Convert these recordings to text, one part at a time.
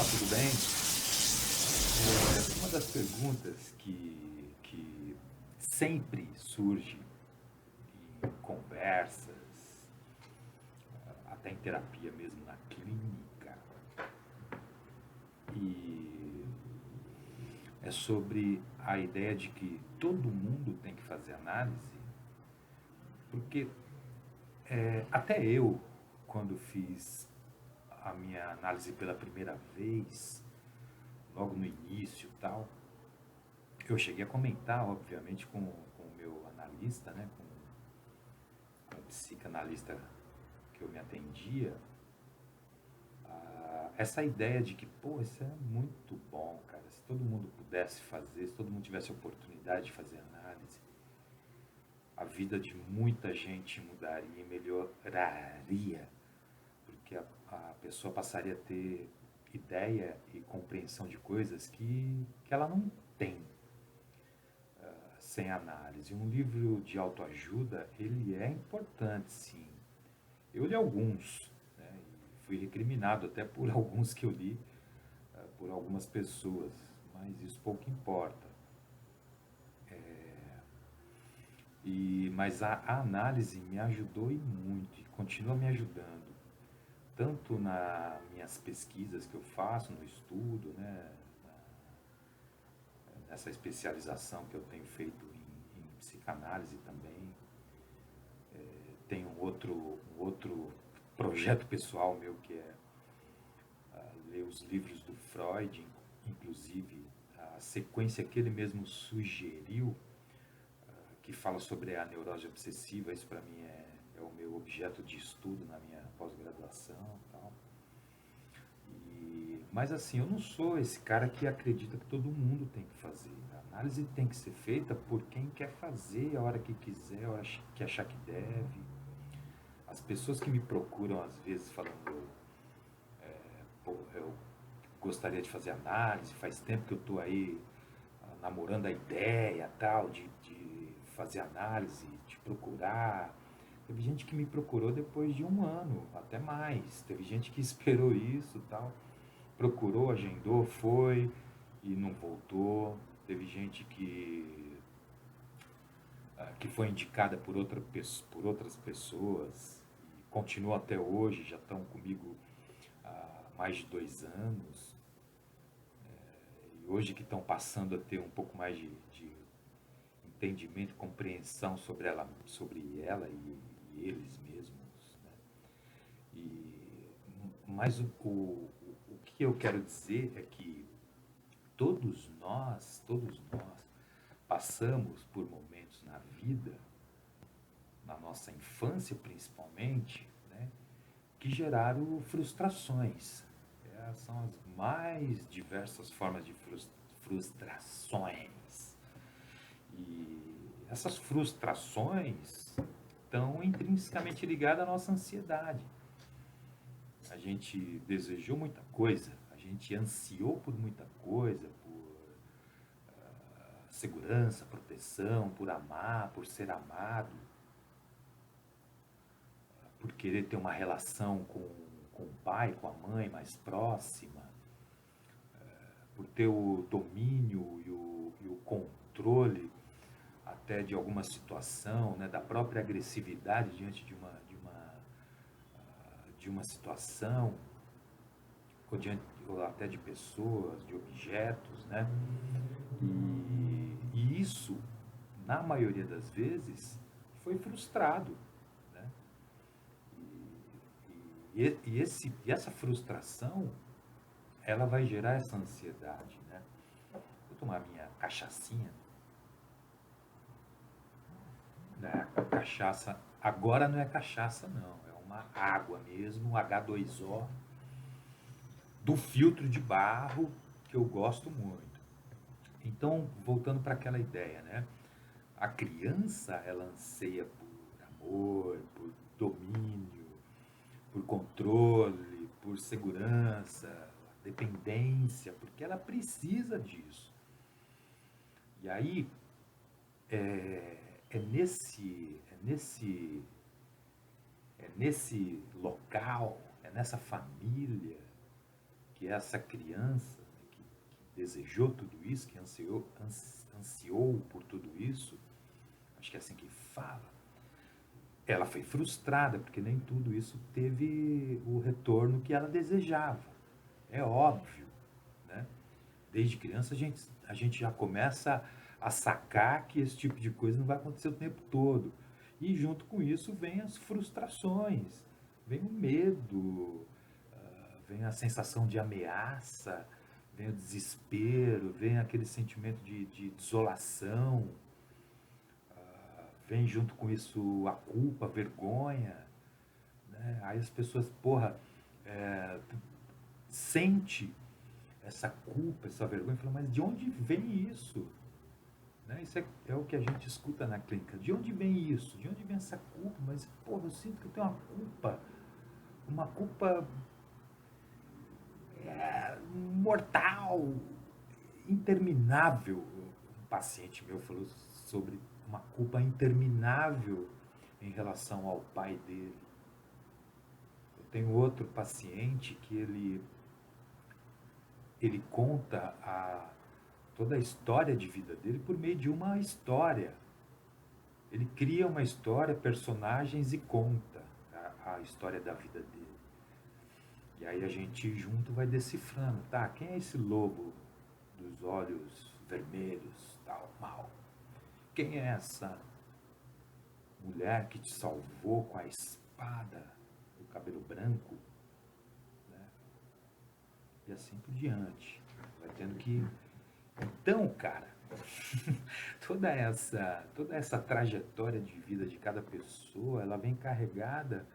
Olá, tudo bem? Uma das perguntas que sempre surge em conversas, até em terapia mesmo, na clínica, e é sobre a ideia de que todo mundo tem que fazer análise, porque até eu, quando fiz a minha análise pela primeira vez, logo no início e tal, eu cheguei a comentar, obviamente, com o meu analista, né, com o psicanalista que eu me atendia, essa ideia de que, pô, isso é muito bom, cara, se todo mundo pudesse fazer, se todo mundo tivesse a oportunidade de fazer análise, a vida de muita gente mudaria e melhoraria, porque a pessoa passaria a ter ideia e compreensão de coisas que ela não tem sem análise. Um livro de autoajuda, ele é importante, sim. Eu li alguns, né, e fui recriminado até por alguns que eu li, por algumas pessoas, mas isso pouco importa. Mas a análise me ajudou e muito, e continua me ajudando, tanto nas minhas pesquisas que eu faço, no estudo, né, nessa especialização que eu tenho feito em psicanálise também. Tem um outro projeto pessoal meu que é ler os livros do Freud, inclusive a sequência que ele mesmo sugeriu, que fala sobre a neurose obsessiva. Isso para mim é o meu objeto de estudo na minha pós-graduação e tal. Mas assim, eu não sou esse cara que acredita que todo mundo tem que fazer. A análise tem que ser feita por quem quer fazer, a hora que quiser, a hora que achar que deve. As pessoas que me procuram às vezes falando, pô, eu gostaria de fazer análise, faz tempo que eu estou aí namorando a ideia tal de fazer análise, de procurar. Teve gente que me procurou depois de um ano, até mais. Teve gente que esperou isso tal, procurou, agendou, foi e não voltou. Teve gente que foi indicada por outras pessoas e continua até hoje, já estão comigo há mais de 2 anos. E hoje que estão passando a ter um pouco mais de entendimento, compreensão sobre ela e eles mesmos, né? Mas o que eu quero dizer é que todos nós passamos por momentos na vida, na nossa infância principalmente, né, que geraram frustrações. São as mais diversas formas de frustrações. E essas frustrações estão intrinsecamente ligadas à nossa ansiedade. A gente desejou muita coisa, a gente ansiou por muita coisa, por segurança, proteção, por amar, por ser amado, por querer ter uma relação com o pai, com a mãe mais próxima, por ter o domínio e o controle até de alguma situação, né, da própria agressividade diante de uma situação, ou até de pessoas, de objetos, né? E isso, na maioria das vezes, foi frustrado, né? E essa frustração, ela vai gerar essa ansiedade, né? Vou tomar minha cachaçinha, né? A cachaça, agora não é cachaça não, é uma água mesmo, H2O, do filtro de barro, que eu gosto muito. Então, voltando para aquela ideia, né? A criança, ela anseia por amor, por domínio, por controle, por segurança, dependência, porque ela precisa disso. E aí é nesse local, é nessa família que essa criança, né, que desejou tudo isso, que ansiou por tudo isso, acho que é assim que fala, ela foi frustrada, porque nem tudo isso teve o retorno que ela desejava. É óbvio, né? Desde criança a gente já começa a sacar que esse tipo de coisa não vai acontecer o tempo todo. E junto com isso vem as frustrações, vem o medo, vem a sensação de ameaça, vem o desespero, vem aquele sentimento de desolação, vem junto com isso a culpa, a vergonha, né? Aí as pessoas, porra, sente essa culpa, essa vergonha, fala, mas de onde vem isso? Né? Isso é o que a gente escuta na clínica. De onde vem isso? De onde vem essa culpa? Mas, porra, eu sinto que eu tenho uma culpa mortal, interminável. Um paciente meu falou sobre uma culpa interminável em relação ao pai dele. Eu tenho outro paciente que ele conta toda a história de vida dele por meio de uma história. Ele cria uma história, personagens e conta a história da vida dele. E aí a gente junto vai decifrando, tá? Quem é esse lobo dos olhos vermelhos, tal, mal? Quem é essa mulher que te salvou com a espada do cabelo branco? Né? E assim por diante. Vai tendo que... Então, cara, toda essa trajetória de vida de cada pessoa, ela vem carregada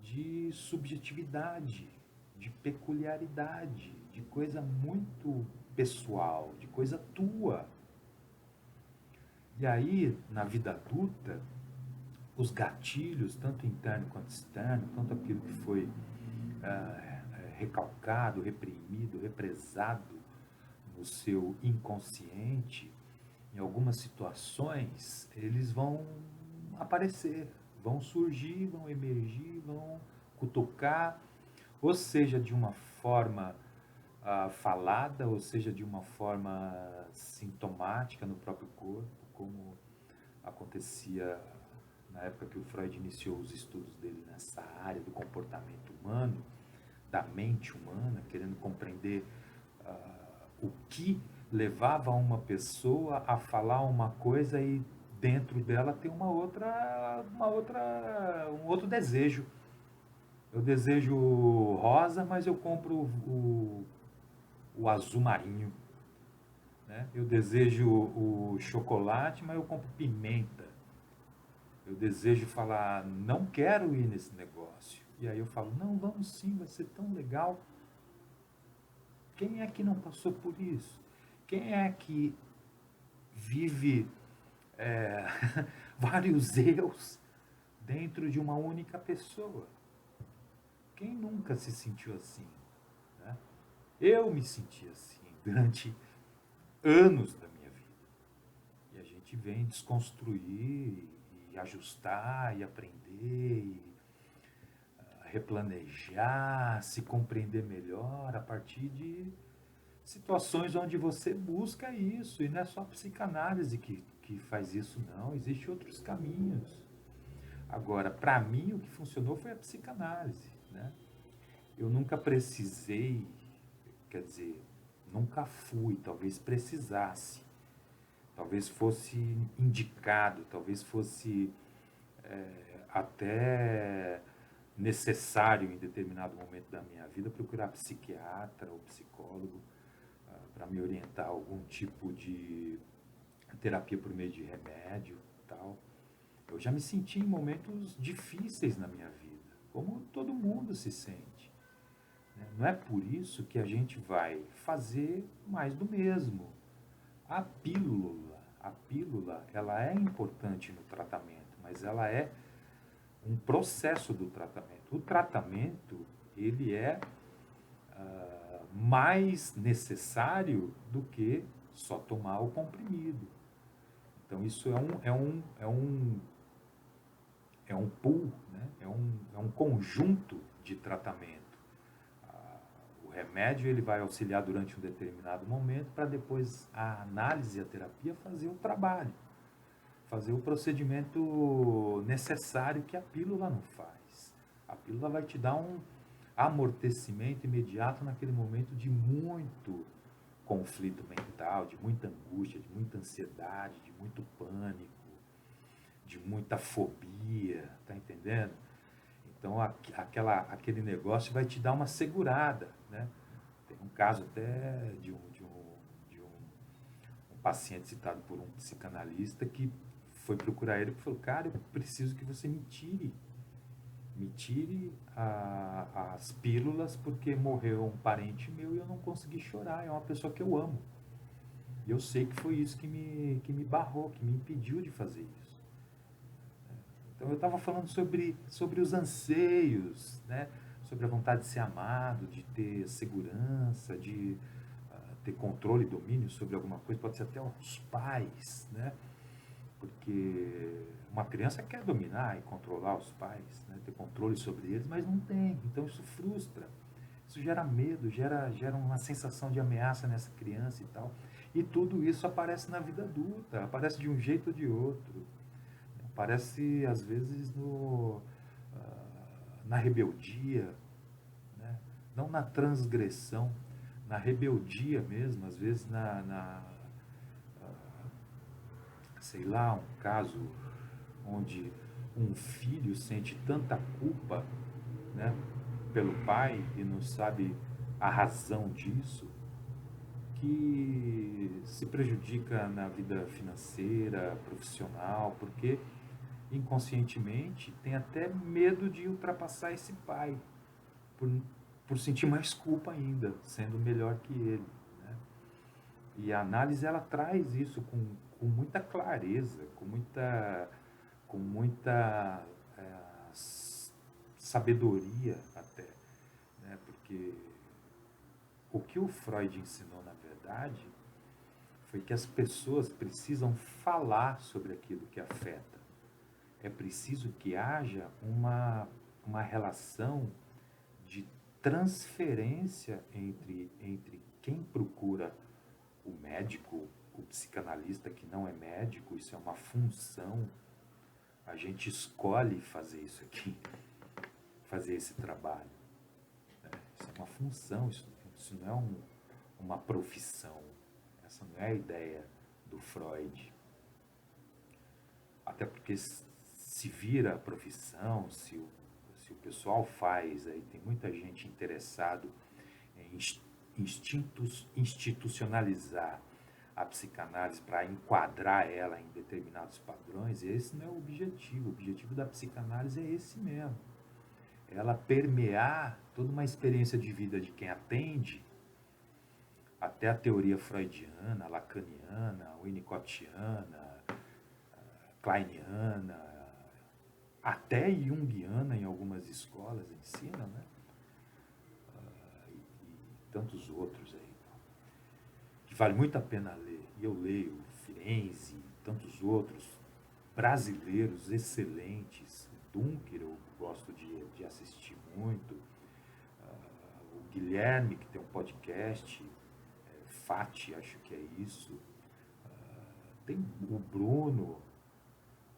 de subjetividade, de peculiaridade, de coisa muito pessoal, de coisa tua. E aí, na vida adulta, os gatilhos, tanto interno quanto externo, tanto aquilo que foi recalcado, reprimido, represado no seu inconsciente, em algumas situações, eles vão aparecer, vão surgir, vão emergir, vão cutucar, ou seja, de uma forma falada, ou seja, de uma forma sintomática no próprio corpo, como acontecia na época que o Freud iniciou os estudos dele nessa área do comportamento humano, da mente humana, querendo compreender o que levava uma pessoa a falar uma coisa e dentro dela tem um outro desejo. Eu desejo rosa, mas eu compro o azul marinho. Né? Eu desejo o chocolate, mas eu compro pimenta. Eu desejo falar, não quero ir nesse negócio. E aí eu falo, não, vamos sim, vai ser tão legal. Quem é que não passou por isso? Quem é que vive vários eus dentro de uma única pessoa? Quem nunca se sentiu assim? Né? Eu me senti assim durante anos da minha vida. E a gente vem desconstruir e ajustar e aprender e replanejar, se compreender melhor a partir de situações onde você busca isso. E não é só a psicanálise que faz isso, não. Existem outros caminhos. Agora, para mim, o que funcionou foi a psicanálise. Né? Eu nunca precisei, quer dizer, nunca fui, talvez precisasse. Talvez fosse indicado, talvez fosse até necessário em determinado momento da minha vida procurar psiquiatra ou psicólogo para me orientar a algum tipo de terapia por meio de remédio, tal. Eu já me senti em momentos difíceis na minha vida, como todo mundo se sente. Né? Não é por isso que a gente vai fazer mais do mesmo. A pílula, ela é importante no tratamento, mas ela é um processo do tratamento. O tratamento, ele é mais necessário do que só tomar o comprimido. Então, isso é um pool, né? é um conjunto de tratamento. remédio ele vai auxiliar durante um determinado momento para depois a análise e a terapia fazer o trabalho, fazer o procedimento necessário que a pílula não faz. A pílula vai te dar um amortecimento imediato naquele momento de muito conflito mental, de muita angústia, de muita ansiedade, de muito pânico, de muita fobia, tá entendendo? Então aquele negócio vai te dar uma segurada, né? Tem um caso até de um paciente citado por um psicanalista que foi procurar ele e falou, cara, eu preciso que você me tire as pílulas porque morreu um parente meu e eu não consegui chorar, é uma pessoa que eu amo. E eu sei que foi isso que me barrou, que me impediu de fazer isso. Então eu estava falando sobre os anseios, né? Sobre a vontade de ser amado, de ter segurança, de ter controle e domínio sobre alguma coisa, pode ser até os pais, né? Porque uma criança quer dominar e controlar os pais, né? Ter controle sobre eles, mas não tem. Então isso frustra, isso gera medo, gera uma sensação de ameaça nessa criança e tal. E tudo isso aparece na vida adulta, aparece de um jeito ou de outro. Aparece, às vezes, na rebeldia, né? Não na transgressão, na rebeldia mesmo, às vezes sei lá, um caso onde um filho sente tanta culpa, né, pelo pai e não sabe a razão disso, que se prejudica na vida financeira, profissional, porque inconscientemente tem até medo de ultrapassar esse pai, por, por sentir mais culpa ainda, sendo melhor que ele, né? E a análise ela traz isso com muita clareza, com muita sabedoria até, né? Porque o que o Freud ensinou na verdade foi que as pessoas precisam falar sobre aquilo que afeta. É preciso que haja uma relação de transferência entre quem procura o médico, o psicanalista que não é médico, isso é uma função. A gente escolhe fazer isso aqui, fazer esse trabalho, né? Isso é uma função, isso não é uma profissão. Essa não é a ideia do Freud. Até porque se vira a profissão, se o pessoal faz, aí tem muita gente interessado em institucionalizar a psicanálise para enquadrar ela em determinados padrões, esse não é o objetivo. O objetivo da psicanálise é esse mesmo. Ela permear toda uma experiência de vida de quem atende, até a teoria freudiana, lacaniana, winnicottiana, kleiniana, até junguiana em algumas escolas ensinam, né? E tantos outros aí, que vale muito a pena ler. E eu leio Firenze, tantos outros brasileiros excelentes. Dunker eu gosto de assistir muito. O Guilherme, que tem um podcast, Fati, acho que é isso. Tem o Bruno,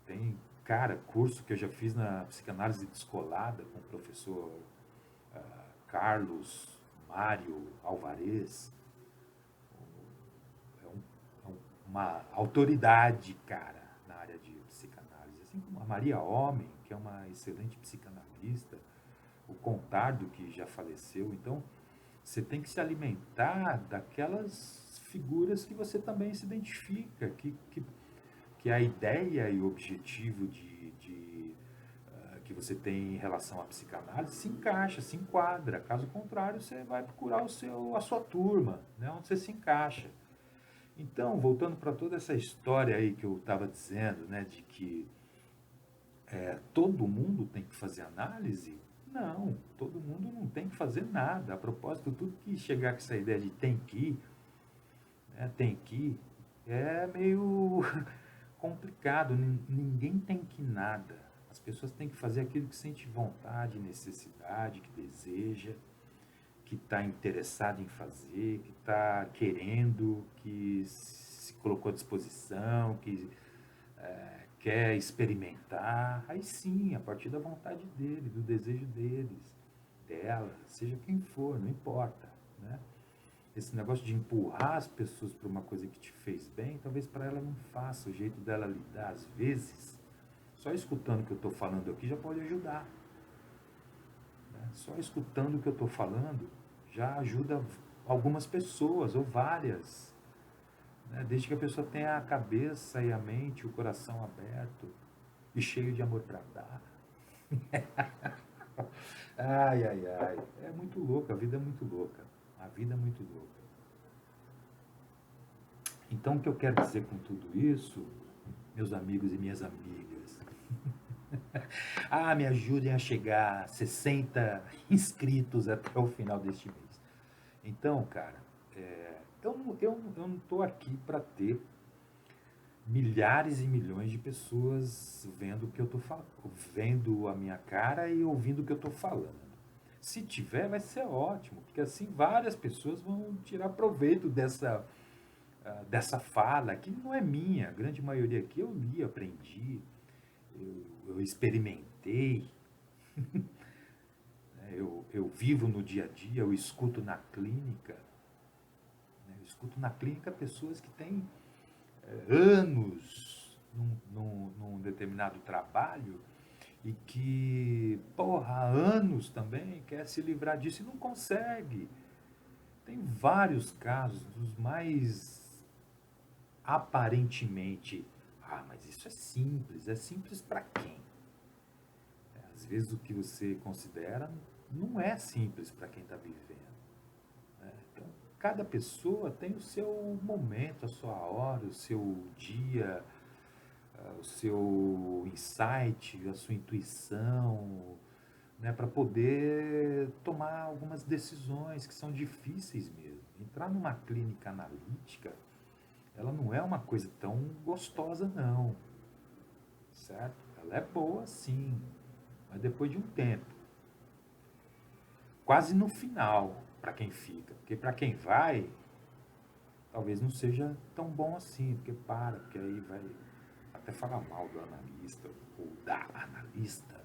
tem, cara, curso que eu já fiz na psicanálise descolada com o professor Carlos Mário Alvarez. Uma autoridade, cara, na área de psicanálise. Assim como a Maria Homem, que é uma excelente psicanalista, o Contardo, que já faleceu. Então, você tem que se alimentar daquelas figuras que você também se identifica, que a ideia e o objetivo que você tem em relação à psicanálise se encaixa, se enquadra. Caso contrário, você vai procurar a sua turma, né, onde você se encaixa. Então, voltando para toda essa história aí que eu estava dizendo, né, de que todo mundo tem que fazer análise, não, todo mundo não tem que fazer nada. A propósito, tudo que chegar com essa ideia de né, tem que, é meio complicado. Ninguém tem que nada. As pessoas têm que fazer aquilo que sente vontade, necessidade, que deseja, que está interessado em fazer, que está querendo, que se colocou à disposição, que quer experimentar, aí sim, a partir da vontade dele, do desejo deles, dela, seja quem for, não importa, né? Esse negócio de empurrar as pessoas para uma coisa que te fez bem, talvez para ela não faça, o jeito dela lidar, às vezes, só escutando o que eu estou falando aqui já pode ajudar, né? Só escutando o que eu estou falando já ajuda algumas pessoas, ou várias, né? Desde que a pessoa tenha a cabeça e a mente, o coração aberto e cheio de amor para dar. Ai, ai, ai. É muito louco, a vida é muito louca. A vida é muito louca. Então, o que eu quero dizer com tudo isso, meus amigos e minhas amigas? Me ajudem a chegar a 60 inscritos até o final deste mês. Então, cara, eu não estou aqui para ter milhares e milhões de pessoas vendo o que eu estou falando, vendo a minha cara e ouvindo o que eu estou falando. Se tiver, vai ser ótimo, porque assim várias pessoas vão tirar proveito dessa fala, que não é minha, a grande maioria aqui eu li, aprendi, eu experimentei, né? Eu vivo no dia a dia, eu escuto na clínica, né? Eu escuto na clínica pessoas que têm anos num determinado trabalho e que, porra, há anos também quer se livrar disso e não consegue. Tem vários casos dos mais aparentemente, mas isso é simples para quem? Às vezes o que você considera não é simples para quem está vivendo, né? Então, cada pessoa tem o seu momento, a sua hora, o seu dia, o seu insight, a sua intuição, né, para poder tomar algumas decisões que são difíceis mesmo. Entrar numa clínica analítica, ela não é uma coisa tão gostosa não, certo? Ela é boa sim, mas depois de um tempo, quase no final, para quem fica, porque para quem vai, talvez não seja tão bom assim, porque aí vai até falar mal do analista ou da analista,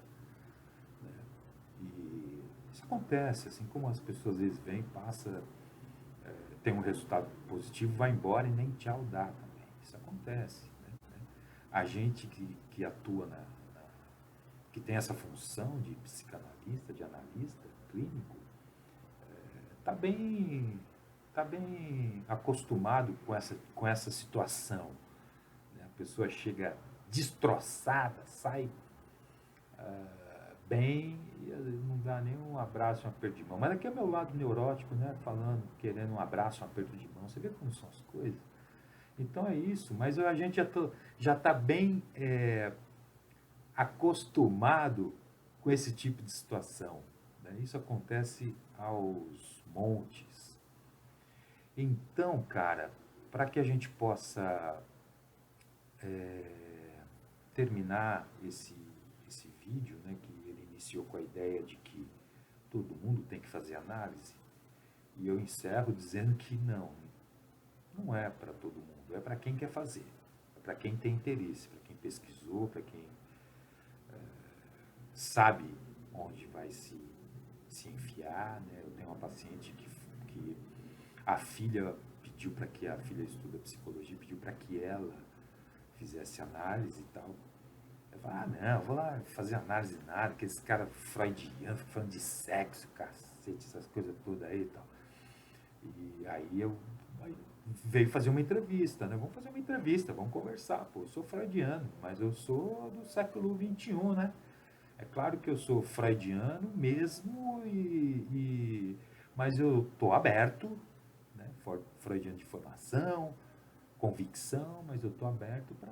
né? E isso acontece, assim como as pessoas às vezes vêm, passa, tem um resultado positivo, vai embora e nem tchau dá também. Isso acontece, né? A gente que atua que tem essa função de psicanalista, de analista clínico, está bem, tá bem acostumado com essa situação, né? A pessoa chega destroçada, sai bem e não dá nem um abraço, um aperto de mão. Mas aqui é o meu lado neurótico, né? Falando, querendo um abraço, um aperto de mão. Você vê como são as coisas? Então é isso. Mas a gente já está bem acostumado com esse tipo de situação, né? Isso acontece aos montes. Então, cara, para que a gente possa terminar esse vídeo, né, que ele iniciou com a ideia de que todo mundo tem que fazer análise, e eu encerro dizendo que não é para todo mundo, é para quem quer fazer, é para quem tem interesse, para quem pesquisou, para quem sabe onde vai se enfiar, né? Eu tenho uma paciente que a filha pediu para que a filha estuda psicologia, pediu para que ela fizesse análise e tal. Eu falei, não, vou lá fazer análise de nada, que esse cara freudiano, falando de sexo, cacete, essas coisas todas aí e tal. E aí veio fazer uma entrevista, né? Vamos fazer uma entrevista, vamos conversar, pô, eu sou freudiano, mas eu sou do século XXI, né? É claro que eu sou freudiano mesmo, mas eu estou aberto, né? Freudiano de formação, convicção, mas eu estou aberto para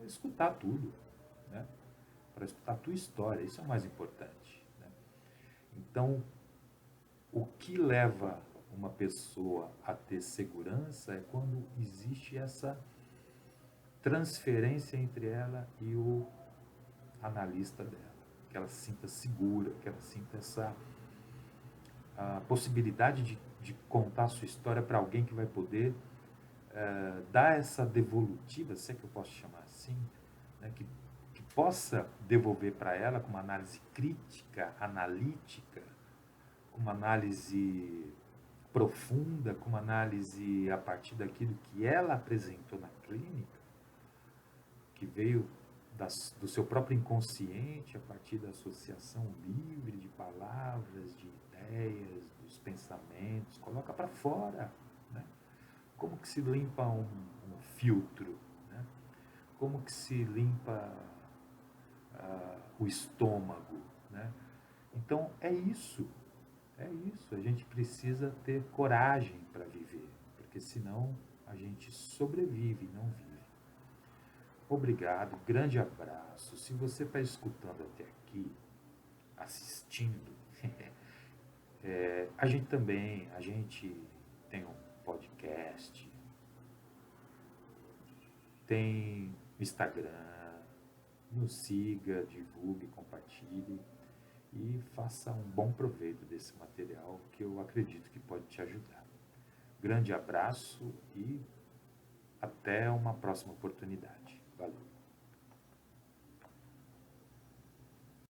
escutar tudo, né? Para escutar a tua história, isso é o mais importante, né? Então, o que leva uma pessoa a ter segurança é quando existe essa transferência entre ela e o analista dela, que ela se sinta segura, que ela sinta a possibilidade de contar a sua história para alguém que vai poder dar essa devolutiva, se é que eu posso chamar assim, né, que possa devolver para ela com uma análise crítica, analítica, com uma análise profunda, com uma análise a partir daquilo que ela apresentou na clínica, que veio do seu próprio inconsciente, a partir da associação livre de palavras, de ideias, dos pensamentos, coloca para fora, né? Como que se limpa um filtro, né? Como que se limpa o estômago, né? Então é isso, a gente precisa ter coragem para viver, porque senão a gente sobrevive, não vive. Obrigado, grande abraço. Se você está escutando até aqui, assistindo, a gente tem um podcast, tem Instagram, nos siga, divulgue, compartilhe e faça um bom proveito desse material que eu acredito que pode te ajudar. Grande abraço e até uma próxima oportunidade.